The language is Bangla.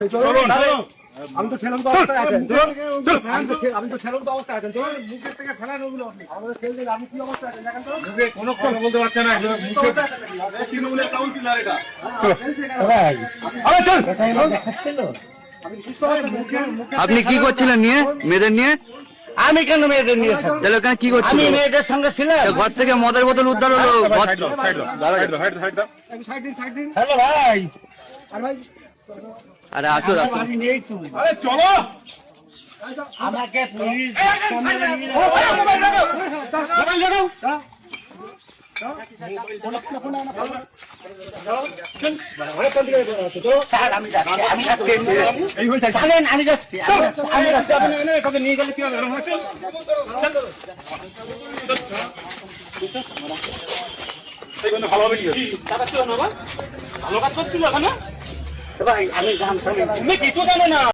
আমি তো ছেলের অবস্থায় আছেন আমি তো ছেলের অবস্থায় আছেন তো মুখের থেকে ফেলান ওগুলো আপনি আমাদের ছেলে আপনি কি অবস্থায় আছেন দেখেন তো কোনো কথা বলতে পারছে না মুখে তৃণমূলের কাউন্সিলর এটা আপনি কি করছিলেন নিয়ে মেয়েদের নিয়ে? আমি কেন মেয়েদের নিয়ে তাহলে ওখানে কি করছিলেন? আমি মেয়েদের সঙ্গে ছিলাম। ঘর থেকে মদের বোতল উদ্ধার হলো। হ্যালো ভাই, আরে আসো আসো। বাড়ি নেই তুমি, আরে চলো আমাকে পুলিশ স্যার আমি যাচ্ছি, আমি যাচ্ছি, চলেন, আমি যাচ্ছি, আমি যাচ্ছি। তোকে নিয়ে গেলে কি হবে? ভালো হবে ভালো কাজ করছিল ওখানে ভাই আমি জানতাম তুমি কিছু জানো না।